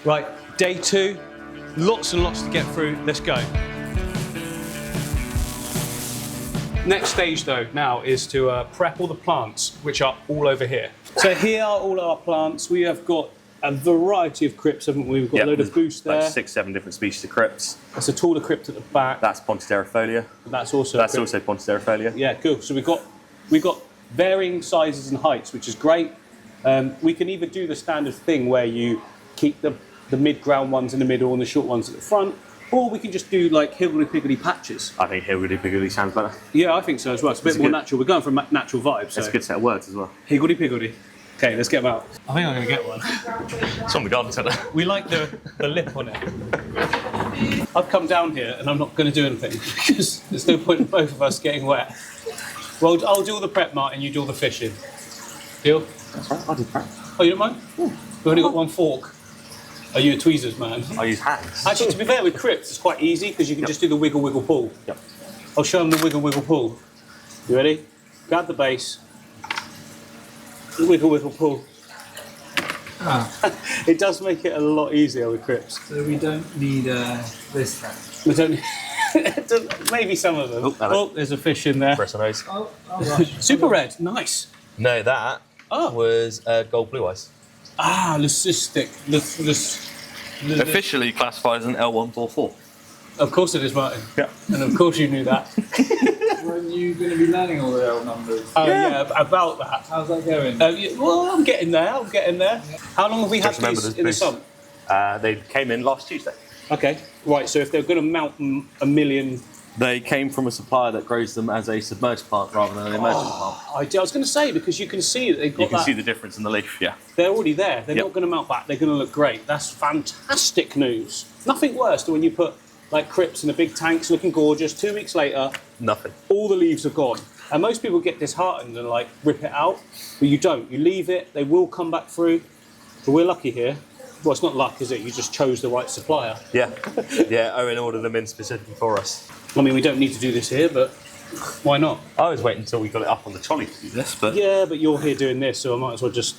Right, day 2, lots and lots to get through. Let's go. Next stage though now is to prep all the plants, which are all over here. So here are all our plants. We have got a variety of crypts, haven't we? We've got a load of boost there. Like 6, 7 different species of crypts. There's a taller crypt at the back. That's Pontiderifolia. That's also Pontiderifolia. Yeah, cool. So we've got varying sizes and heights, which is great. We can either do the standard thing where you keep the mid-ground ones in the middle and the short ones at the front, or we can just do like higgledy-piggledy patches. I think higgledy-piggledy sounds better. Yeah, I think so as well. It's a bit more natural. We're going for a natural vibe. So. That's a good set of words as well. Higgledy-piggledy. Okay, let's get them out. I think I'm going to get one. It's on the garden centre. We like the lip on it. I've come down here and I'm not going to do anything because there's no point in both of us getting wet. Well, I'll do all the prep, Martin, you do all the fishing. Deal? That's right, I'll do prep. Oh, you don't mind? Yeah. We've only got one fork. Are you a tweezers man? I use hands. Actually, to be fair, with crypts, it's quite easy because you can just do the wiggle, wiggle, pull. Yep. I'll show them the wiggle, wiggle, pull. You ready? Grab the base. Wiggle, wiggle, pull. Ah. It does make it a lot easier with crypts. So we don't need this trap. We don't. Maybe some of them. Oh, there's a fish in there. Press on those. Oh, right. Super red, nice. No, that was gold blue eyes. Ah, leucistic. Officially classified as an L144. Of course it is, Martin. Yeah. And of course you knew that. Weren't you going to be learning all the L numbers? Yeah, about that. How's that going? Well, I'm getting there. How long have we had these in the sun? They came in last Tuesday. Okay, right, so if they're going to mount a million... They came from a supplier that grows them as a submerged plant rather than an emergent plant. I was going to say, because you can see that they've got You can see the difference in the leaf, yeah. They're already there. They're not going to mount back. They're going to look great. That's fantastic news. Nothing worse than when you put like crypts in a big tanks looking gorgeous. 2 weeks later, nothing. All the leaves are gone. And most people get disheartened and like rip it out, but you don't. You leave it. They will come back through. But we're lucky here. Well, it's not luck, is it? You just chose the right supplier. Yeah. Yeah, Owen ordered them in specifically for us. I mean, we don't need to do this here, but why not? I was waiting until we got it up on the trolley to do this, but... Yeah, but you're here doing this, so I might as well just,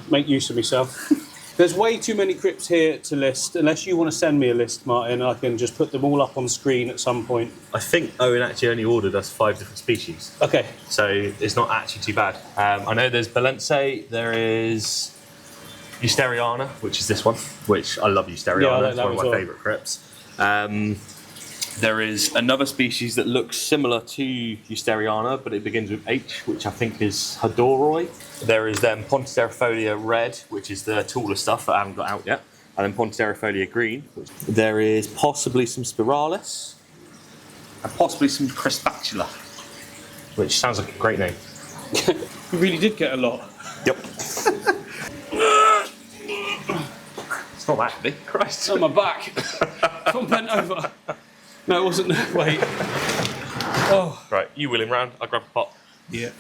make use of myself. There's way too many crypts here to list. Unless you want to send me a list, Martin, I can just put them all up on screen at some point. I think Owen actually only ordered us 5 different species. Okay. So it's not actually too bad. I know there's Balense, there is Eusteriana, which is this one, which I love Eusteriana. Yeah, I like it's that one of my favourite crypts. There is another species that looks similar to Eusteriana, but it begins with H, which I think is Hodoroi. There is then Pontiderifolia red, which is the taller stuff that I haven't got out yet, and then Pontiderifolia green. There is possibly some Spiralis, and possibly some Crispatula, which sounds like a great name. You really did get a lot. Yep. It's not that big, Christ. It's on my back. I'm bent over. No, it wasn't. Wait. Oh. Right, you wheel him round, I'll grab a pot. Yeah.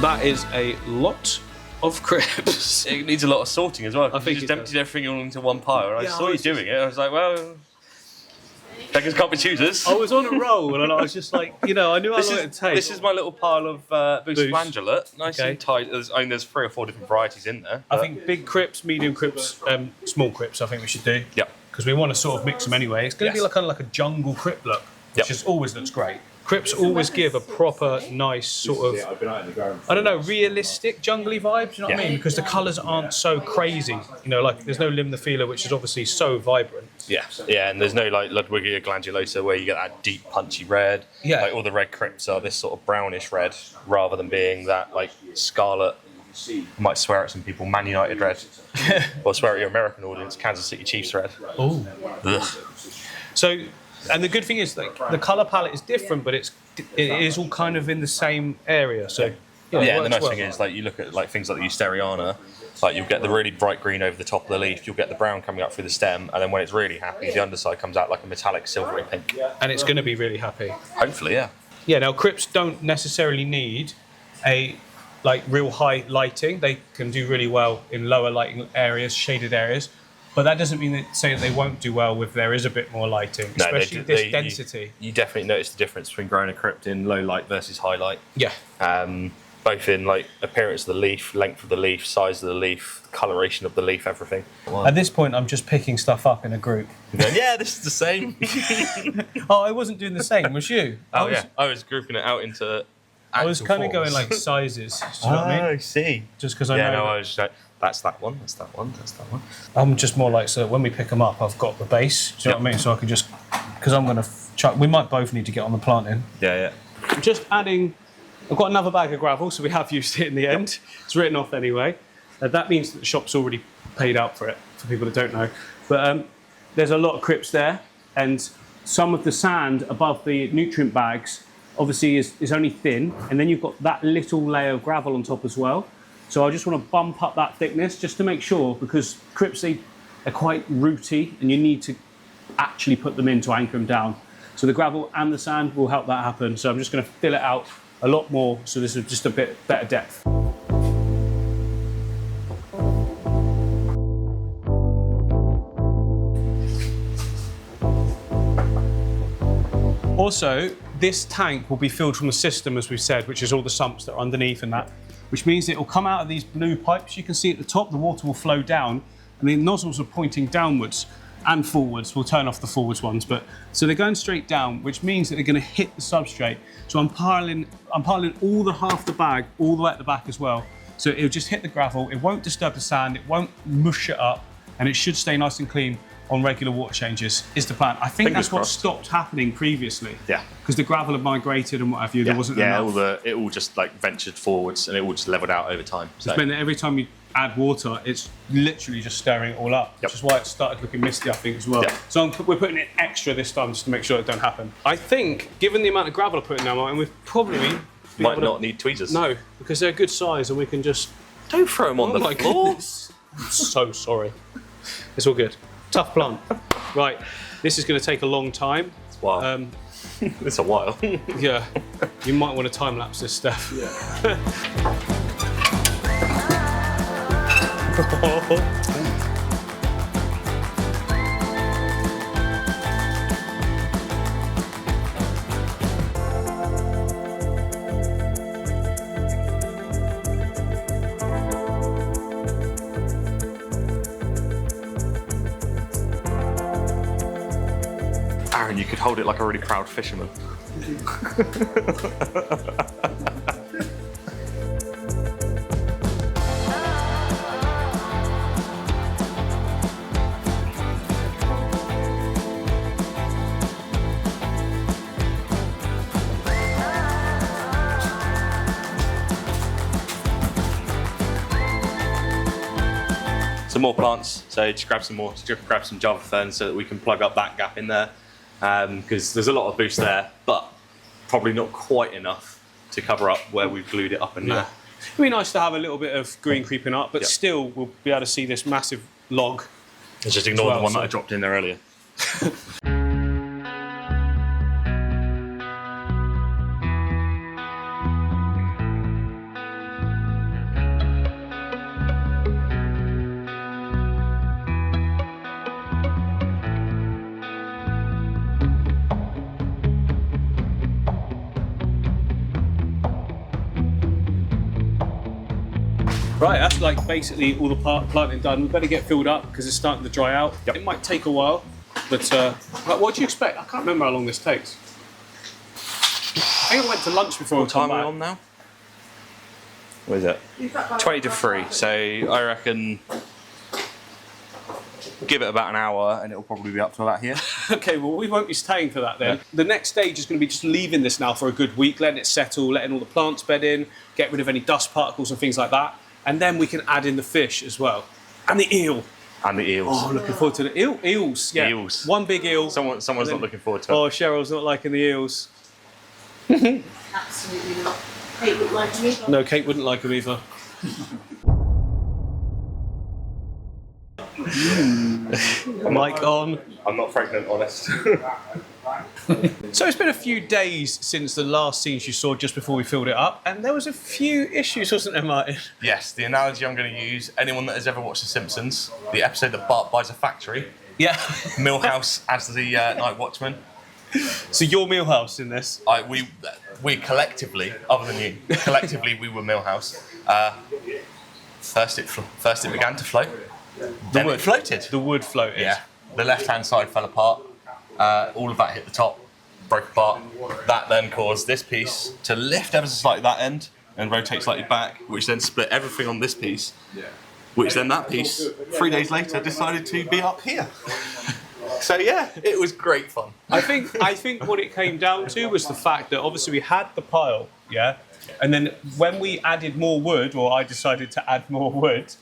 That is a lot of crypts. It needs a lot of sorting as well. I think you just emptied everything all into one pile, and I saw you doing it. I was like, well, beggars can't be choosers. I was on a roll, and I was just like, I knew how long it'd take. This is my little pile of Boost Flandulate, nice Okay. and tight. There's 3 or 4 different varieties in there. I think big crypts, medium crypts, small crypts. I think we should do. Yep. Because we want to sort of mix them anyway. It's going to be kind of like a jungle crypt look, which just always looks great. Crypts always give a proper, nice sort of, I don't know, realistic jungly vibe. Do you know what I mean? Because the colours aren't so crazy. Like there's no Limnophila, which is obviously so vibrant. Yeah, and there's no like Ludwigia glandulosa where you get that deep, punchy red. Yeah. Like all the red crypts are this sort of brownish red, rather than being that like scarlet. I might swear at some people, Man United red, or swear at your American audience, Kansas City Chiefs red. Oh. So. And the good thing is, like, the colour palette is different, but it is all kind of in the same area. So and the nice thing is, like, you look at like things like the Eusteriana, like you'll get the really bright green over the top of the leaf, you'll get the brown coming up through the stem, and then when it's really happy, the underside comes out like a metallic silvery pink. And it's going to be really happy. Hopefully, yeah. Yeah, now crypts don't necessarily need a real high lighting. They can do really well in lower lighting areas, shaded areas. But that doesn't mean that say that they won't do well if there is a bit more lighting, especially this density. You definitely notice the difference between growing a crypt in low light versus high light. Yeah. Both in like appearance of the leaf, length of the leaf, size of the leaf, coloration of the leaf, everything. At this point, I'm just picking stuff up in a group. Yeah, this is the same. Oh, I wasn't doing the same. Was you? I was grouping it out into. I was kind of going like sizes. Do you know what I mean? I see. Just because I know. Yeah, no, I was like, that's that one, that's that one, that's that one. I'm just more like, so that when we pick them up, I've got the base. Do you know what I mean? So I can just, because I'm going to chuck, we might both need to get on the planting. Yeah. Just adding, I've got another bag of gravel, so we have used it in the end. It's written off anyway. That means that the shop's already paid out for it, for people that don't know. But there's a lot of crypts there, and some of the sand above the nutrient bags obviously is only thin, and then you've got that little layer of gravel on top as well. So I just want to bump up that thickness just to make sure, because crypts, they're quite rooty and you need to actually put them in to anchor them down. So the gravel and the sand will help that happen. So I'm just going to fill it out a lot more so this is just a bit better depth. Also, this tank will be filled from the system, as we've said, which is all the sumps that are underneath and that, which means it will come out of these blue pipes. You can see at the top, the water will flow down and the nozzles are pointing downwards and forwards. We'll turn off the forwards ones, but so they're going straight down, which means that they're going to hit the substrate. So I'm piling all the half the bag all the way at the back as well. So it'll just hit the gravel. It won't disturb the sand. It won't mush it up, and it should stay nice and clean on regular water changes is the plan. I think Fingers that's what crossed. stopped happening previously. Yeah. Because the gravel had migrated and what have you, there wasn't enough. It all just like ventured forwards and it all just leveled out over time. So. It's meant that every time you add water, it's literally just stirring it all up, which is why it started looking misty, I think, as well. Yeah. So we're putting it extra this time just to make sure it don't happen. I think, given the amount of gravel I put in now, Martin, we've probably... Might not need tweezers. No, because they're a good size and we can just... Don't throw them on the floor. Goodness. I'm so sorry. It's all good. Tough plant. Right, this is going to take a long time. Wow. It's a while. Yeah, you might want to time lapse this stuff. Yeah. Aaron, you could hold it like a really proud fisherman. Some more plants, so just grab some more, grab some Java ferns so that we can plug up that gap in there. Because there's a lot of boost there, but probably not quite enough to cover up where we've glued it up in there. It'd be nice to have a little bit of green creeping up, but still we'll be able to see this massive log. Let's just ignore the one that I dropped in there earlier. Right, that's like basically all the planting done. We better get filled up because it's starting to dry out. Yep. It might take a while, but what do you expect? I can't remember how long this takes. I think I went to lunch before. What time are we on now? What is it? 20 to 3, so I reckon give it about an hour and it'll probably be up to about here. Okay, well we won't be staying for that then. Yeah. The next stage is going to be just leaving this now for a good week, letting it settle, letting all the plants bed in, get rid of any dust particles and things like that. And then we can add in the fish as well. And the eel. And the eels. Oh, looking forward to the eels. Yeah. Eels. One big eel. Someone's not looking forward to it. Oh, Cheryl's not liking the eels. Absolutely not. Kate wouldn't like them either. No, Kate wouldn't like them either. Mic on. I'm not pregnant, honest. So it's been a few days since the last scenes you saw just before we filled it up, and there was a few issues, wasn't there, Martin? Yes, the analogy I'm going to use, anyone that has ever watched The Simpsons, the episode that Bart buys a factory, Yeah. Milhouse as the night watchman. So you're Milhouse in this? We collectively, other than you, collectively we were Milhouse. First it began to float, then it floated. The wood floated. Yeah, the left-hand side fell apart. All of that hit the top, broke apart. That then caused this piece to lift ever so slightly that end and rotate slightly back, which then split everything on this piece. Which then that piece, 3 days later, decided to be up here. So yeah, it was great fun. I think what it came down to was the fact that obviously we had the pile, yeah, and then when we added more wood, or I decided to add more wood,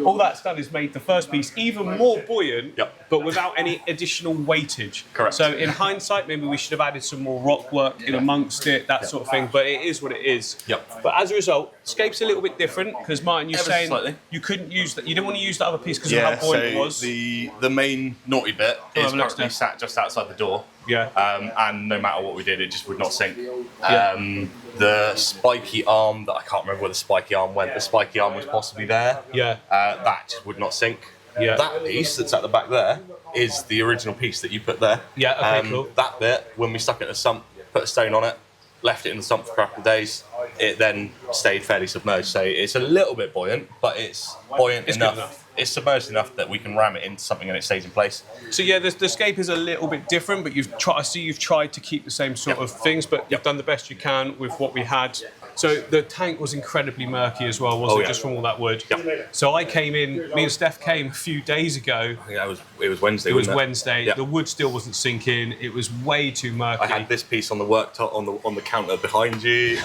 all that's done is made the first piece even more buoyant, Yep. but without any additional weightage. Correct. So in hindsight, maybe we should have added some more rock work in amongst it, that sort of thing. But it is what it is. Yep. But as a result, Scape's a little bit different because Martin, you're Ever so saying slightly. you couldn't use that. You didn't want to use the other piece because of how buoyant it was. the main naughty bit is have a look, currently Steph. sat just outside the door. Yeah. And no matter what we did, it just would not sink. Yeah. The spiky arm, that I can't remember where the spiky arm went, the spiky arm was possibly there. Yeah. That just would not sink. Yeah. That piece that's at the back there is the original piece that you put there. Yeah, okay, cool. That bit, when we stuck it in the sump, put a stone on it, left it in the sump for a couple of days, it then stayed fairly submerged. So it's a little bit buoyant, but it's buoyant It's good enough. enough. It's submerged enough that we can ram it into something and it stays in place. So yeah, the Scape is a little bit different, but I see you've tried to keep the same sort of things, but you've done the best you can with what we had. So the tank was incredibly murky as well, wasn't it? yeah. Just from all that wood. Yep. So I came in, me and Steph came a few days ago. Yeah, it was Wednesday. It was wasn't Wednesday. Yeah. The wood still wasn't sinking. It was way too murky. I had this piece on the worktop on the counter behind you,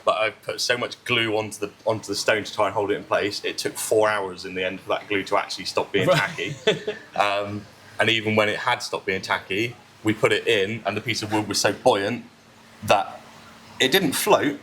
but I put so much glue onto the stone to try and hold it in place. It took 4 hours in the end for that glue to actually stop being tacky. And even when it had stopped being tacky, we put it in, and the piece of wood was so buoyant that it didn't float.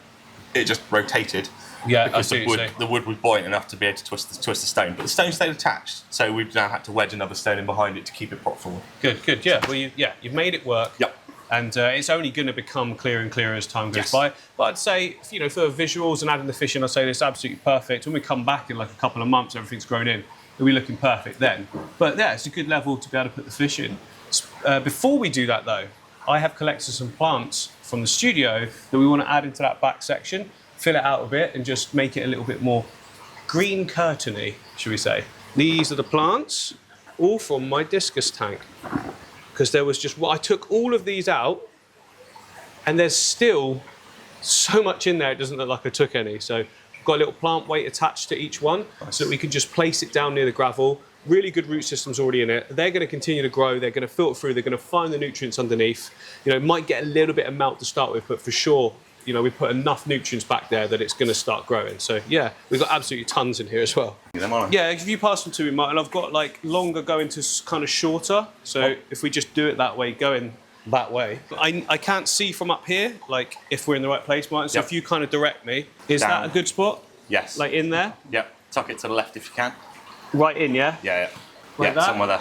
It just rotated. Yeah, because I see what you're saying. the wood was buoyant enough to be able to twist the stone, but the stone stayed attached. So we've now had to wedge another stone in behind it to keep it prop forward. Good. Yeah. Well, you've made it work. Yep. And it's only going to become clearer and clearer as time goes Yes. by. But I'd say, for visuals and adding the fish in, I'd say it's absolutely perfect. When we come back in like a couple of months, everything's grown in, it'll be looking perfect then. But yeah, it's a good level to be able to put the fish in. Before we do that though, I have collected some plants from the studio that we want to add into that back section, fill it out a bit and just make it a little bit more green curtain-y, should we say. These are the plants, all from my discus tank. Because there was I took all of these out and there's still so much in there it doesn't look like I took any. So I've got a little plant weight attached to each one so that we can just place it down near the gravel. Really good root systems already in it. They're going to continue to grow, they're going to filter through, they're going to find the nutrients underneath. It might get a little bit of melt to start with, but for sure, we put enough nutrients back there that it's going to start growing. So yeah, we've got absolutely tons in here as well. Yeah, if you pass them to me, Martin, I've got like longer going to kind of shorter. So if we just do it that way, going that way. I can't see from up here, like if we're in the right place, Martin. So if you kind of direct me, is that a good spot? Yes. Like in there? Yep. Tuck it to the left if you can. Right in, yeah? Yeah. Like that? Somewhere there.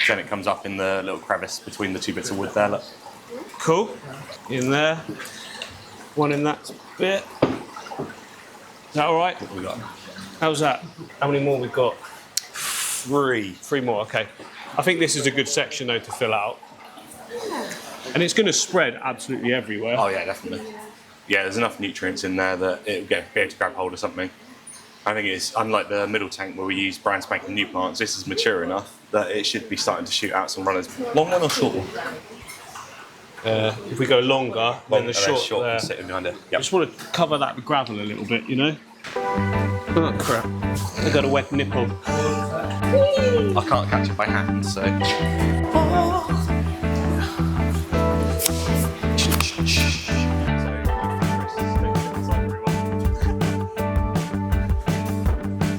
Then it comes up in the little crevice between the two bits of wood there. Look. Cool. In there. One in that bit. Is that all right? What have we got? How's that? How many more we've got? 3. 3 more, okay. I think this is a good section though to fill out. And it's going to spread absolutely everywhere. Oh yeah, definitely. Yeah, there's enough nutrients in there that it'll be able to grab hold of something. I think it's unlike the middle tank where we use brand spanking new plants. This is mature enough that it should be starting to shoot out some runners. Long one or short one? If we go longer, then the short there. Sitting behind it. I Yep. just want to cover that with gravel a little bit, Oh crap! I got a wet nipple. I can't catch it by hand, so.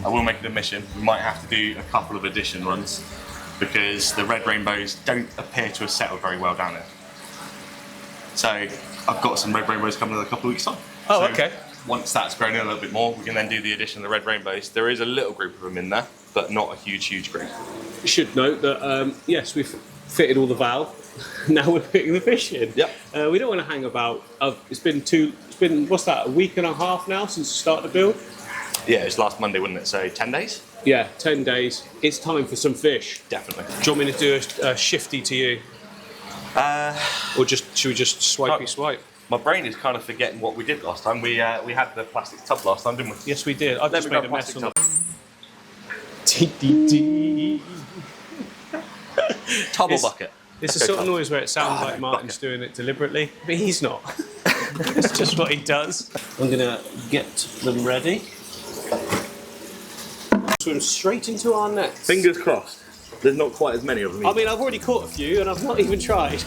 I will make an admission, we might have to do a couple of addition runs because the red rainbows don't appear to have settled very well down there. So I've got some red rainbows coming in a couple of weeks' time. Oh, So okay. Once that's grown in a little bit more, we can then do the addition of the red rainbows. There is a little group of them in there, but not a huge group. You should note that, yes, we've fitted all the valve. Now we're putting the fish in. Yep. We don't want to hang about. It's been what's that? A week and a half now since the start of the build. Yeah, it was last Monday, wasn't it? So 10 days. Yeah, 10 days. It's time for some fish. Definitely. Do you want me to do a shifty to you? Or should we just swipey swipe? My brain is kind of forgetting what we did last time. We had the plastic tub last time, didn't we? Yes, we did. I've just made a mess on the... Tub or bucket? It's a sort of noise where it sounds like Martin's doing it deliberately, but he's not. It's just what he does. I'm gonna get them ready. Swim straight into our nets. Fingers crossed. There's not quite as many of them. I mean, I've already caught a few and I've not even tried.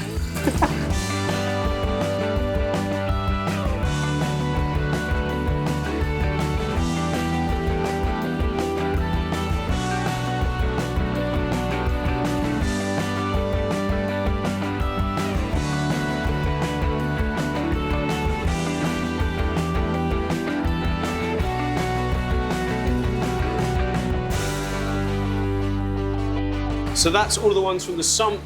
So that's all the ones from the sump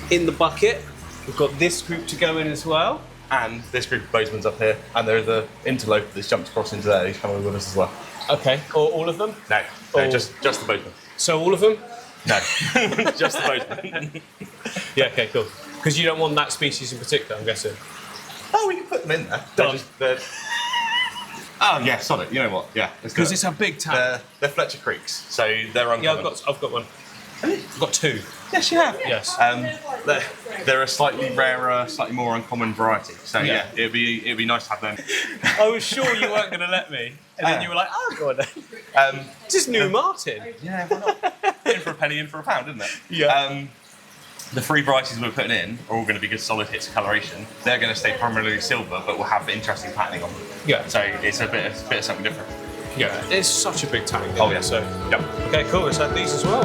in the bucket. We've got this group to go in as well. And this group of boatmen's up here, and there's the interloper that's jumped across into there. He's coming with us as well. Okay, or all of them? No, just the boatman. So all of them? No, just the boatman. Yeah, okay, cool. Because you don't want that species in particular, I'm guessing. Oh, we can put them in there. Done. Oh yeah, solid. You know what? Yeah, Because it's a big tank. They're Fletcher Creeks, so they're uncommon. Yeah, I've got one. I've got two. Yes, you have. Yes. They're a slightly rarer, slightly more uncommon variety. So yeah, it'd be nice to have them. I was sure you weren't going to let me, and then you were like, "Oh, go on then." Just new Martin. Yeah, why not? In for a penny, in for a pound, isn't it? Yeah. The three varieties we're putting in are all going to be good solid hits of coloration. They're going to stay primarily silver, but will have interesting patterning on them. Yeah. So it's a bit of something different. Yeah. It's such a big tank. Oh yeah. So. Yep. Okay, cool. Let's add these as well.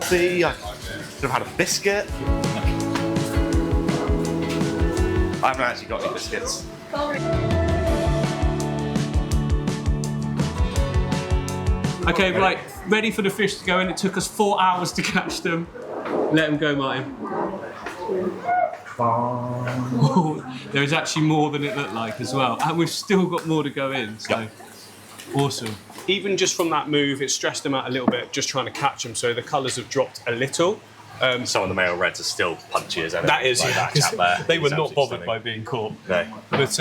See, I could have had a biscuit. I haven't actually got any biscuits. Okay, right, ready for the fish to go in. It took us 4 hours to catch them. Let them go, Martin. There is actually more than it looked like as well. And we've still got more to go in, so awesome. Even just from that move, it stressed them out a little bit, just trying to catch them, so the colours have dropped a little. Some of the male reds are still punchy as anything. That is, like yeah, that chap there. they were He's not bothered absolutely by being caught. No. But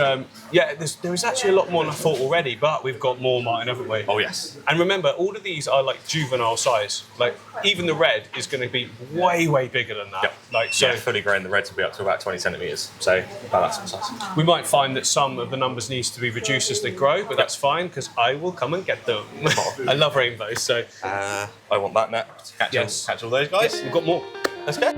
yeah, there is actually a lot more than I thought already, but we've got more, Martin, haven't we? Oh yes. And remember, all of these are like juvenile size. Like, even the red is going to be way, way bigger than that. Yep. Like, so Yeah, fully grown, the reds will be up to about 20 centimetres. So about that sort of size. we might find that some of the numbers needs to be reduced as they grow, but that's fine, because I will come and get them. I love rainbows, so I want that net to catch, Yes. catch all those guys. yes, we've got more. Let's go.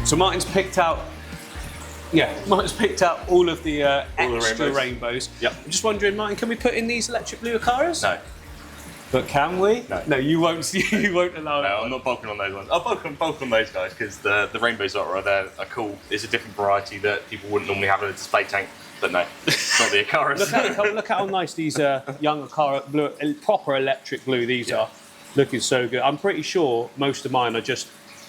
So Martin's picked out all of the extra rainbows. rainbows. Yep. I'm just wondering, Martin, can we put in these electric blue Aquarians? No. But can we? No. You won't. You won't allow that. No, I'm not bulking on those ones. I'll bulk on those guys because the rainbows are there are cool. It's a different variety that people wouldn't normally have in a display tank. But no, it's not the Aquarius. Look at how nice these young Aquarius blue, proper electric blue. These are looking so good. I'm pretty sure most of mine are just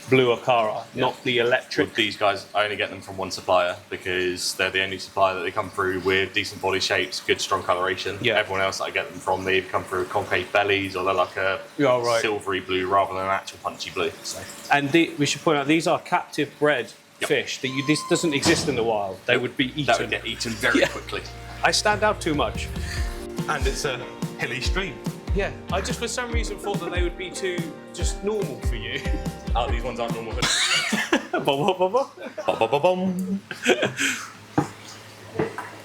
blue Aquara, not the electric. With these guys, I only get them from one supplier because they're the only supplier that they come through with decent body shapes, good strong coloration. Yeah. Everyone else that I get them from, they either come through with concave bellies or they're like a Yeah, right. silvery blue rather than an actual punchy blue. So. And we should point out these are captive bred fish. This doesn't exist in the wild. They would be eaten. That would get eaten very quickly. I stand out too much. And it's a hilly stream. Yeah, I just for some reason thought that they would be too just normal for you. Oh, these ones aren't normal. Ba-ba-ba-bum.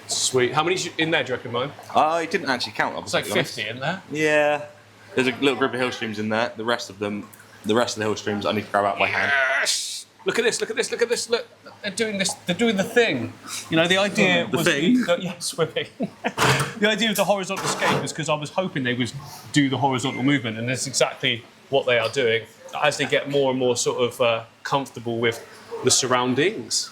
Sweet. How many in there, do you reckon, mine? I didn't actually count. It's like 50 in there. Yeah. There's a little group of hill streams in there. The rest of the hill streams I need to grab out by hand. Yes! Look at this, look at this, look at this, look. They're doing this, they're doing the thing. You know, the idea was... Yeah, swimming. The idea of the horizontal escape was because I was hoping they would do the horizontal movement, and that's exactly what they are doing as they get more and more sort of comfortable with the surroundings.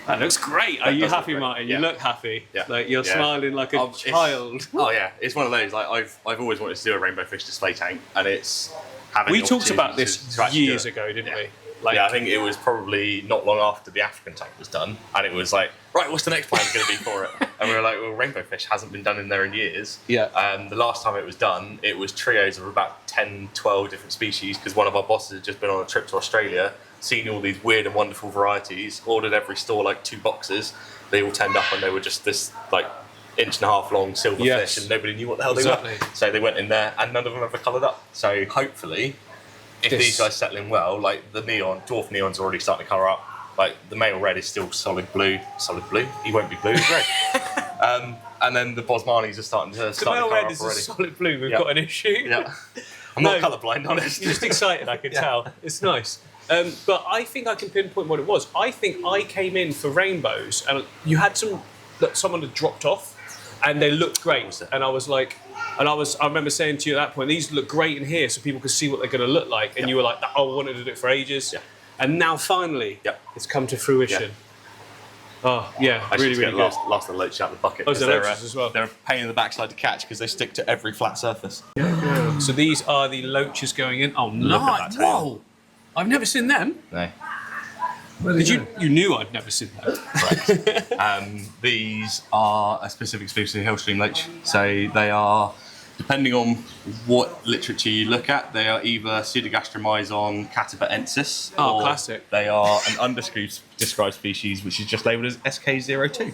That looks great. Are you happy, Martin? You look happy. Yeah. Like you're smiling like a child. Oh yeah, it's one of those. Like I've always wanted to do a rainbow fish display tank, and it's having. We the talked about opportunity this to actually years do it. ago, didn't Yeah. we? Like, Yeah, I think it was probably not long after the African tank was done, and it was like, right, what's the next plan going to be for it? And we were like, well, rainbow fish hasn't been done in there in years. Yeah. The last time it was done, it was trios of about 10, 12 different species, because one of our bosses had just been on a trip to Australia, seen all these weird and wonderful varieties, ordered every store like 2 boxes. They all turned up and they were just this like 1.5 inch long silver fish, and nobody knew what the hell they were. So they went in there, and none of them ever coloured up. So hopefully, if these guys settle in well, like the dwarf neon's already starting to colour up. Like the male red is still solid blue. He won't be blue, he's grey. And then the Bosmanis are starting to the male colour red up is already. a solid blue. We've got an issue. Yeah. I'm not colourblind, honest. You're just excited, I can tell. It's nice. But I think I can pinpoint what it was. I think I came in for rainbows, and you had someone had dropped off, and they looked great. And I was like, I remember saying to you at that point, these look great in here, so people can see what they're going to look like. And you were like, oh, I wanted to do it for ages. Yeah. And now finally, it's come to fruition. Yeah. Oh, yeah, I really, really good. Lost the loaches out of the bucket. Oh, the loaches as well. They're a pain in the backside to catch because they stick to every flat surface. Yeah. So these are the loaches going in. Oh, Look at that tail. Whoa! I've never seen them. No. Did you knew I'd never seen them. Right. These are a specific species of hillstream loach. So they are, depending on what literature you look at, they are either Pseudogastromyzon catabaensis, or classic. They are an undescribed species which is just labelled as SK02.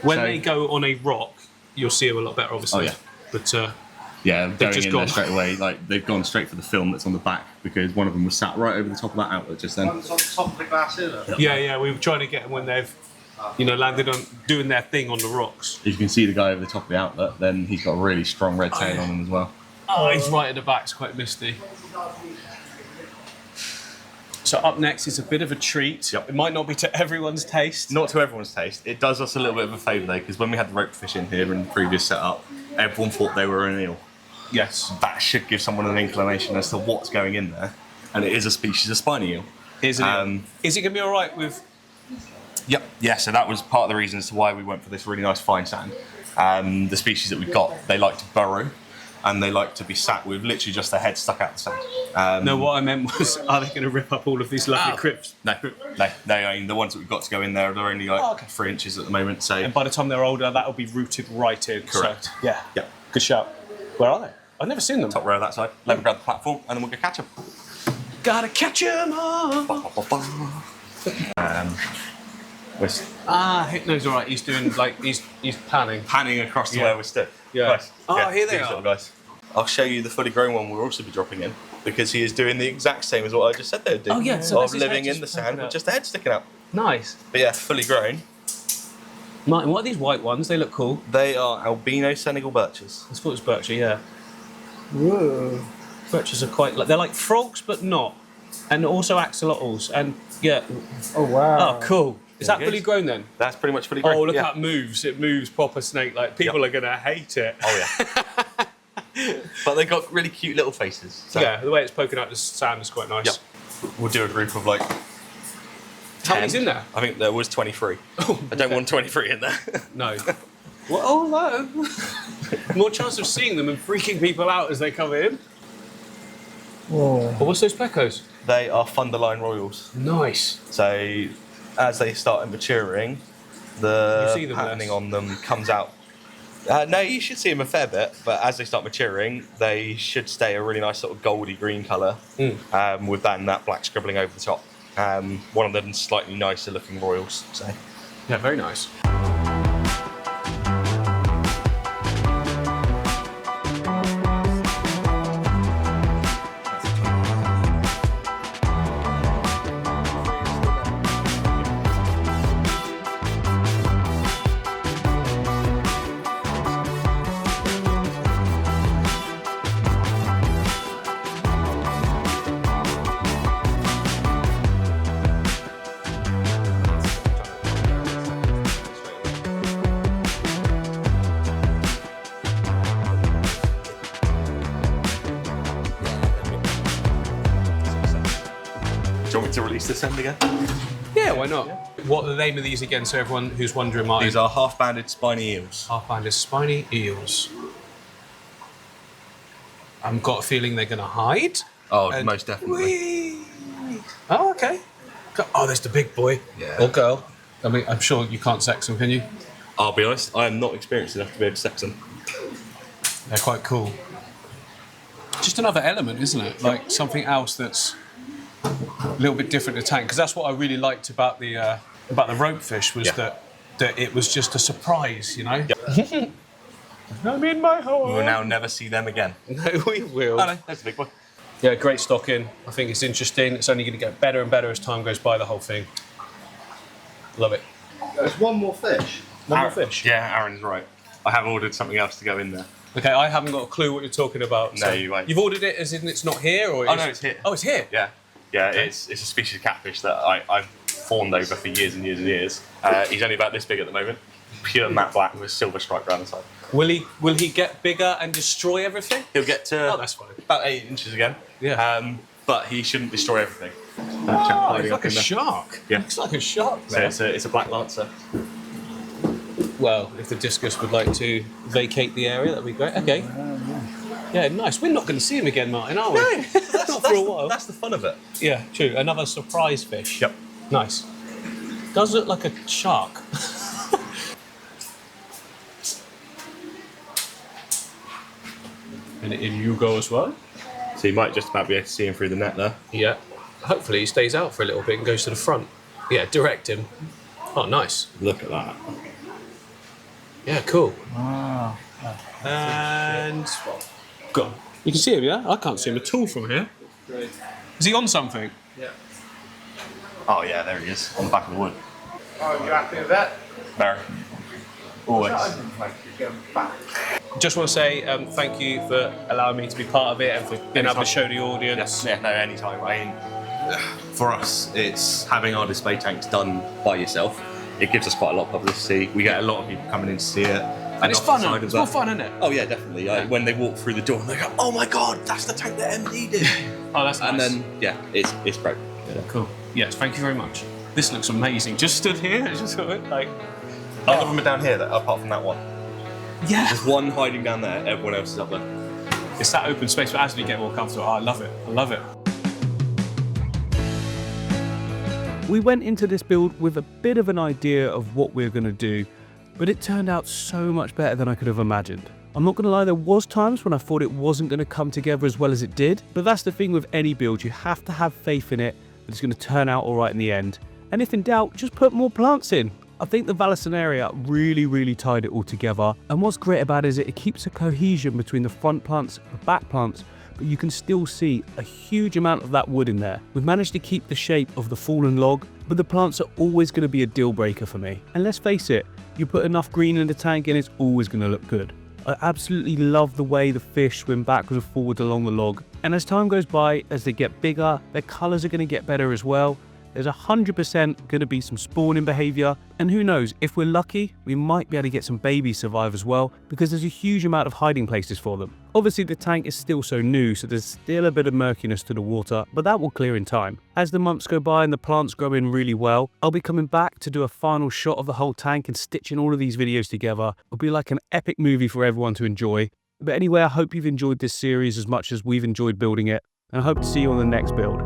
When they go on a rock, you'll see them a lot better, obviously. Oh, yeah. But yeah, they've just gone there straight away. Like they've gone straight for the film that's on the back because one of them was sat right over the top of that outlet just then. One's on top of the glass here. Yeah, we were trying to get them when they've, landed on doing their thing on the rocks. If you can see the guy over the top of the outlet, then he's got a really strong red tail on him as well. Oh, he's right at the back. It's quite misty. So up next is a bit of a treat. Yep. It might not be to everyone's taste. Not to everyone's taste. It does us a little bit of a favour though, because when we had the rope fish in here in the previous setup, everyone thought they were an eel. Yes. That should give someone an inclination as to what's going in there. And it is a species of spiny eel. Is it going to be all right with... Yep. Yeah, so that was part of the reason as to why we went for this really nice fine sand. The species that we got, they like to burrow, and they like to be sat with literally just their head stuck out the sand. No, what I meant was, are they going to rip up all of these lovely crypts? No. I mean, the ones that we've got to go in there, they're only like 3 inches at the moment. So. And by the time they're older, that'll be rooted right in. Correct. So, yeah. Good shout. Where are they? I've never seen them. Top row that side. Let me grab the platform, and then we'll go catch them. Gotta catch them all. Hypno's all right. He's doing he's panning. Panning across to where we're stood. Yeah. Nice. Here they these are. little guys. I'll show you the fully grown one we'll also be dropping in because he is doing the exact same as what I just said they would do. Oh, yeah, so of that's his living head in the just sand poking with out. just the head sticking out. Nice. But yeah, fully grown. Martin, what are these white ones? They look cool. They are albino Senegal birches. I thought it was bircher, yeah. Whoa. Birches are quite they're like frogs, but not. And also axolotls. And yeah. Oh wow. Oh, cool. Is that There it fully goes. grown then? That's pretty much fully grown. Oh, look yeah. how it moves. It moves proper snake like. People are going to hate it. Oh yeah. But they got really cute little faces. So. Yeah, the way it's poking out the sand is quite nice. Yep. We'll do a group of like. How many's in there? I think there was 23. Oh, I don't want 23 in there. No. Well, oh no. More chance of seeing them and freaking people out as they come in. Whoa. But what's those plecos? They are Funderline Royals. Nice. So as they start maturing, You the see them patterning less? on them comes out. No, you should see them a fair bit, but as they start maturing, they should stay a really nice sort of goldy green colour with then that black scribbling over the top. One of them slightly nicer looking royals. So. Yeah, very nice. this end again? Yeah, why not? What are the name of these again, so everyone who's wondering, Martin? These are half-banded spiny eels. Half-banded spiny eels. I've got a feeling they're going to hide. Oh, And most definitely. whee! Oh, okay. Oh, there's the big boy. Yeah. Or girl. I mean, I'm sure you can't sex them, can you? I'll be honest, I am not experienced enough to be able to sex them. They're quite cool. Just another element, isn't it? Like something else that's a little bit different to tank. Because that's what I really liked about the rope fish was that it was just a surprise, you know? Yep. I'm in my home. We will now never see them again. No, we will. Oh no, there's the big boy. Yeah, great stocking. I think it's interesting. It's only going to get better and better as time goes by, the whole thing. Love it. There's one more fish. One more fish. Yeah, Aaron's right. I have ordered something else to go in there. Okay, I haven't got a clue what you're talking about. No, you won't. You've ordered it as in it's not here, or? Oh no, it's here. Oh, it's here. Yeah, yeah. It's a species of catfish that I've fawned over for years and years and years. He's only about this big at the moment. Pure matte black with a silver stripe around the side. Will he get bigger and destroy everything? He'll get to that's fine. about 8 inches again. Yeah. But he shouldn't destroy everything. Oh, it's like a shark. Yeah. It's like a shark. So it's a black lancer. Well, if the discus would like to vacate the area, that'd be great. Okay. Yeah, nice. We're not going to see him again, Martin, are we? No, not for a while. That's the fun of it. Yeah, true. Another surprise fish. Yep. Nice. Does look like a shark. And in you go as well. So you might just about be able to see him through the net there. Yeah. Hopefully he stays out for a little bit and goes to the front. Yeah, direct him. Oh, nice. Look at that. Yeah, cool. Ah. And go on. You can see him, yeah? I can't see him at all from here. Great. Is he on something? Yeah. Oh yeah, there he is on the back of the wood. Oh, you happy with that? Very. Always. Just want to say thank you for allowing me to be part of it and for being able to show the audience. Yes, yeah, no, anytime. I mean, for us, it's having our display tanks done by yourself. It gives us quite a lot of publicity. We get a lot of people coming in to see it. And it's fun, it's more fun, isn't it? Oh yeah, definitely. When they walk through the door, they go, "Oh my god, that's the tank that MD did." Oh, that's nice. And then yeah, it's great. Yeah. Cool. Yes, thank you very much. This looks amazing. Just stood here, it's just sort of like. All of them are down here, apart from that one. Yeah. There's one hiding down there. Everyone else is up there. It's that open space, but as we get more comfortable, I love it. I love it. We went into this build with a bit of an idea of what we were going to do, but it turned out so much better than I could have imagined. I'm not going to lie, there was times when I thought it wasn't going to come together as well as it did, but that's the thing with any build, you have to have faith in it that it's going to turn out alright in the end. And if in doubt, just put more plants in. I think the Vallisneria really tied it all together, and what's great about it is it keeps a cohesion between the front plants and the back plants, but you can still see a huge amount of that wood in there. We've managed to keep the shape of the fallen log, but the plants are always going to be a deal breaker for me. And let's face it, you put enough green in the tank and it's always going to look good. I absolutely love the way the fish swim backwards and forwards along the log, and as time goes by, as they get bigger, their colours are going to get better as well. There's 100% going to be some spawning behaviour, and who knows, if we're lucky, we might be able to get some babies survive as well, because there's a huge amount of hiding places for them. Obviously the tank is still so new, so there's still a bit of murkiness to the water, but that will clear in time. As the months go by and the plants grow in really well, I'll be coming back to do a final shot of the whole tank and stitching all of these videos together. It'll be like an epic movie for everyone to enjoy. But anyway, I hope you've enjoyed this series as much as we've enjoyed building it, and I hope to see you on the next build.